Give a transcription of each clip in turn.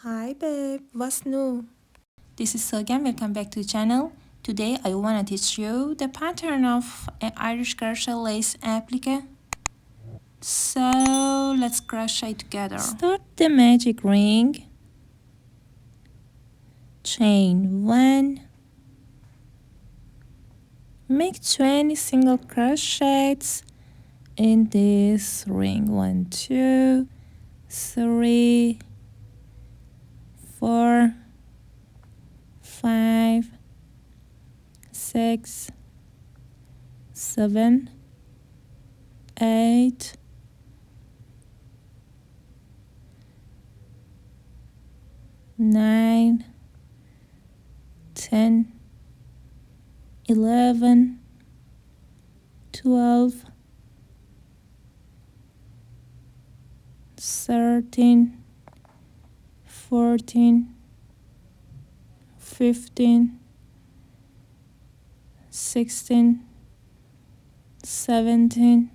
Hi babe, what's new? This is Sogan. Welcome back to the channel. Today I wanna teach you the pattern of an Irish crochet lace applique. So let's crochet together. Start the magic ring. Chain 1. Make 20 single crochets in this ring. 1, 2, 3, 4, 5, 6, 7, 8, 9, 10, 11, 12, 13, 14, 15, 16, 17,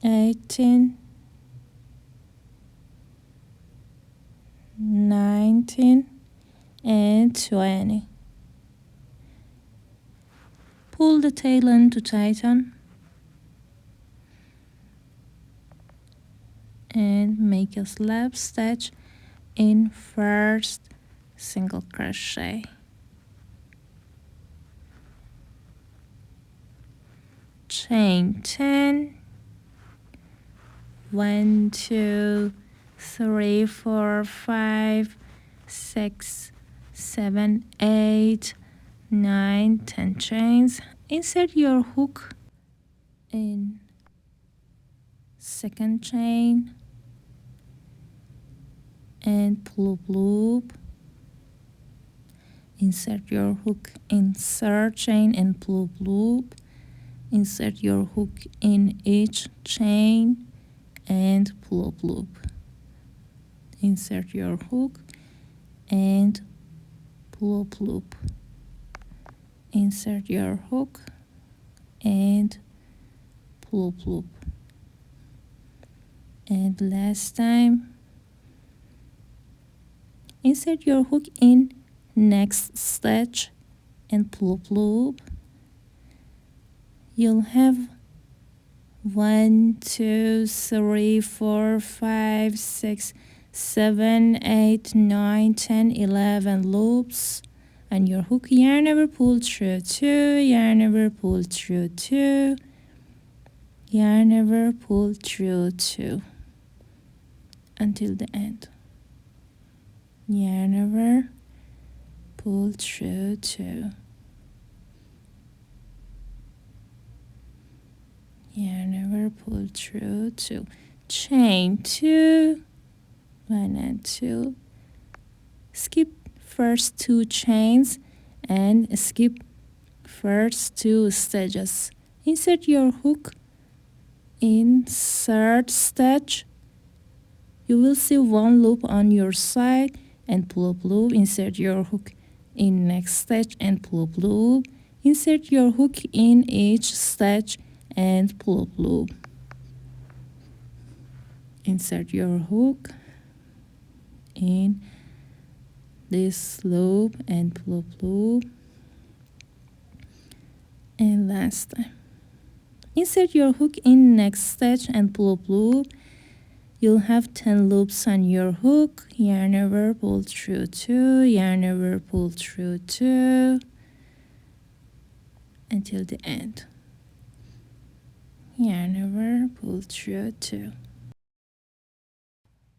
18, 19, and 20. Pull the tail end to tighten and make a slab stitch in first single crochet. Chain 10, 1, 2, 3, 4, 5, 6, 7, 8, 9, 10 chains. Insert your hook in second chain and pull up loop. Insert your hook in third chain and pull up loop. Insert your hook in each chain and pull up loop. Insert your hook and pull up loop. Insert your hook and pull up loop. And last time, insert your hook in next stitch and pull up loop. You'll have 1, 2, 3, 4, 5, 6, 7, 8, 9, 10, 11 loops on your hook. Yarn over, pull through 2, yarn over, pull through 2, yarn over, pull through 2 until the end. Yarn over, pull through 2, yarn over, pull through 2, chain 2, 1 and 2, skip first 2 chains and skip first 2 stitches. Insert your hook in third stitch. You will see 1 loop on your side and pull up loop. Insert your hook in next stitch and pull up loop. Insert your hook in each stitch and pull up loop. Insert your hook in this loop and pull up loop. And last time, insert your hook in next stitch and pull up loop. You'll have 10 loops on your hook. Yarn over, pull through 2, yarn over, pull through 2 until the end. Yarn over, pull through 2,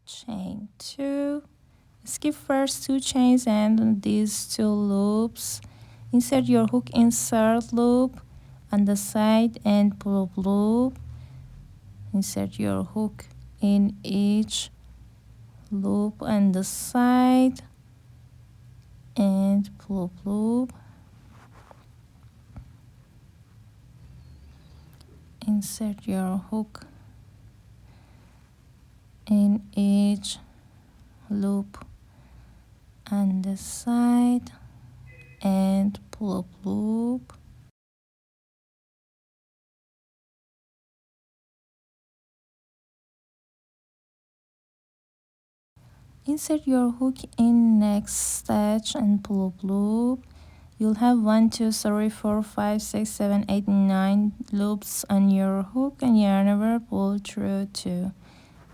chain 2, skip first 2 chains and these 2 loops. Insert your hook in third loop on the side and pull up loop. Insert your hook in each loop on the side and pull up loop. Insert your hook in each loop on the side and pull up loop. Insert your hook in next stitch and pull up loop. You'll have 1, 2, 3, 4, 5, 6, 7, 8, 9 loops on your hook, and yarn over, pull through 2.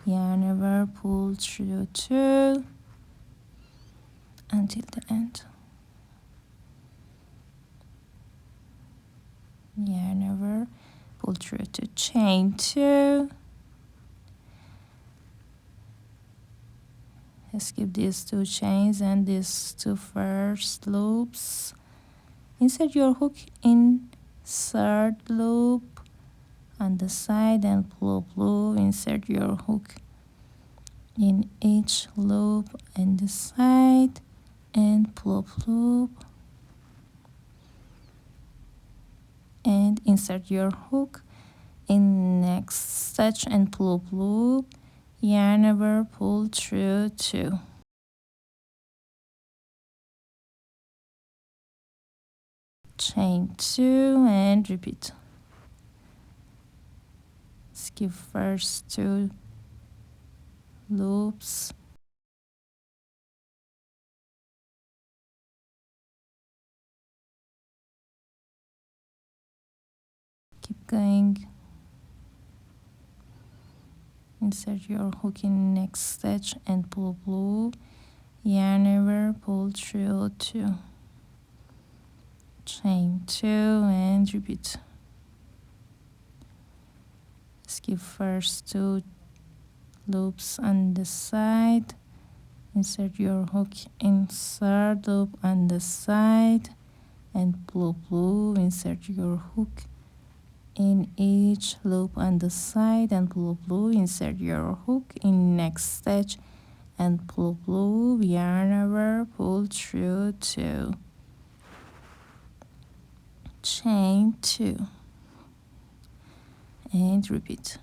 Yarn over, pull through 2 until the end. Yarn over, pull through 2, chain 2. Skip these 2 chains and these 2 first loops. Insert your hook in third loop on the side and pull up loop. Insert your hook in each loop on the side and pull up loop, and insert your hook in next stitch and pull up loop. Yarn over, pull through 2. Chain 2 and repeat. Skip first 2 loops. Keep going. Insert your hook in next stitch and pull up loop. Yarn over, pull through 2. Chain 2 and repeat. Skip first 2 loops on the side. Insert your hook in third loop on the side and pull up loop. Insert your hook in each loop on the side and pull up loop. Insert your hook in next stitch and pull up loop. Yarn over, pull through 2. Chain 2 and repeat.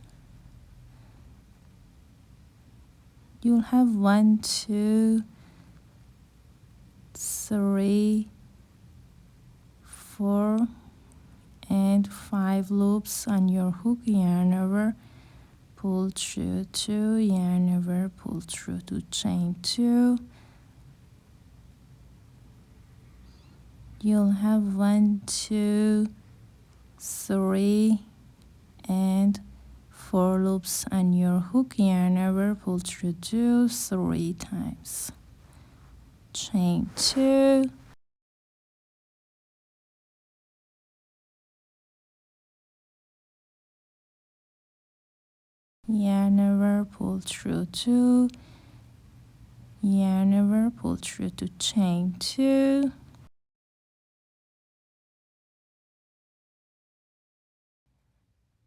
You'll have 1, 2, 3, 4 and 5 loops on your hook. Yarn over, pull through 2, yarn over, pull through 2, chain 2. You'll have 1, 2, 3 and 4 loops on your hook. Yarn over, pull through 2 3 times. Chain 2. Yarn over, pull through 2. Yarn over, pull through 2, chain 2.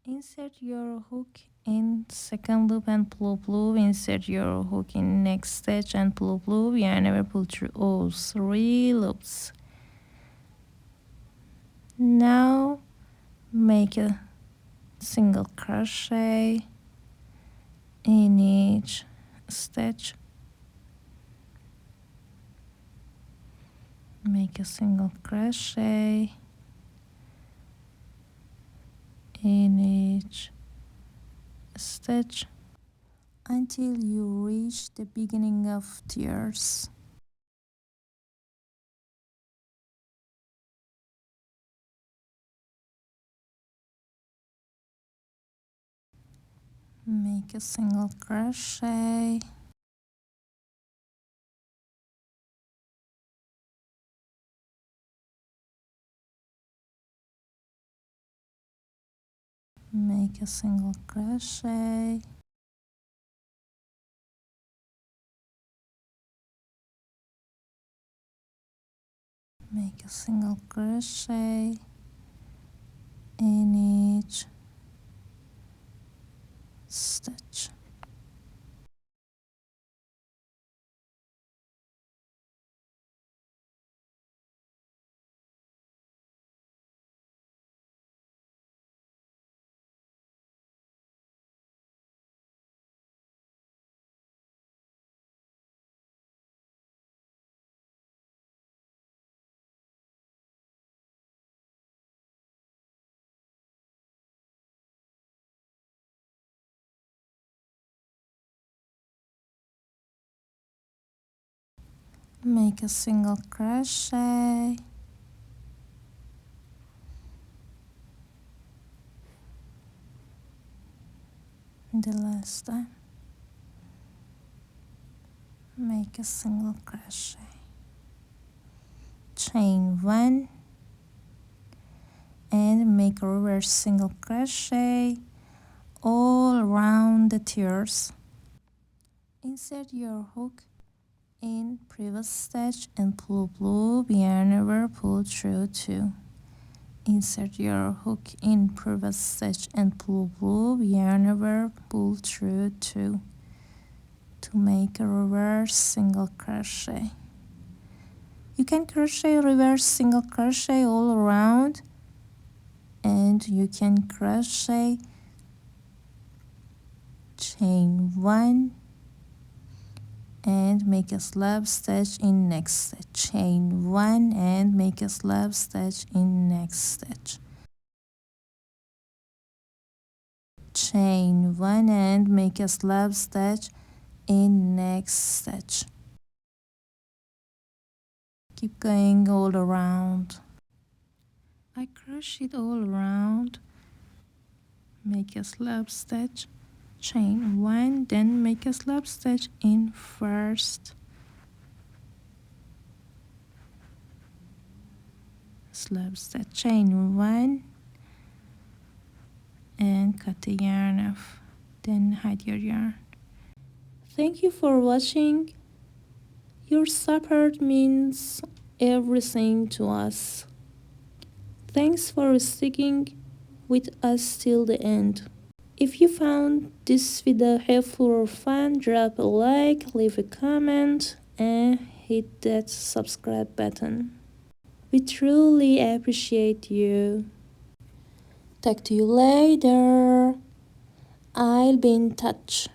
Insert your hook in second loop and pull up loop. Insert your hook in next stitch and pull up loop. Yarn over, pull through all 3 loops. Now make a single crochet in each stitch. Make a single crochet in each stitch until you reach the beginning of tiers. Make a single crochet, make a single crochet, make a single crochet in each stitch. make a single crochet, the last time make a single crochet, chain 1 and make a reverse single crochet all around the tears. Insert your hook in previous stitch and pull yarn over, pull through 2. Insert your hook in previous stitch and pull yarn over, pull through 2 to make a reverse single crochet. You can crochet reverse single crochet all around, and you can crochet chain 1 and make a slab stitch in next stitch, chain 1 and make a slab stitch in next stitch, chain 1 and make a slab stitch in next stitch. Keep going all around. I crocheted all around, make a slab stitch, chain 1, then make a slab stitch in first, slab stitch, chain 1 and cut the yarn off, then hide your yarn. Thank you for watching. Your support means everything to us. Thanks for sticking with us till the end. If you found this video helpful or fun, drop a like, leave a comment, and hit that subscribe button. We truly appreciate you. Talk to you later. I'll be in touch.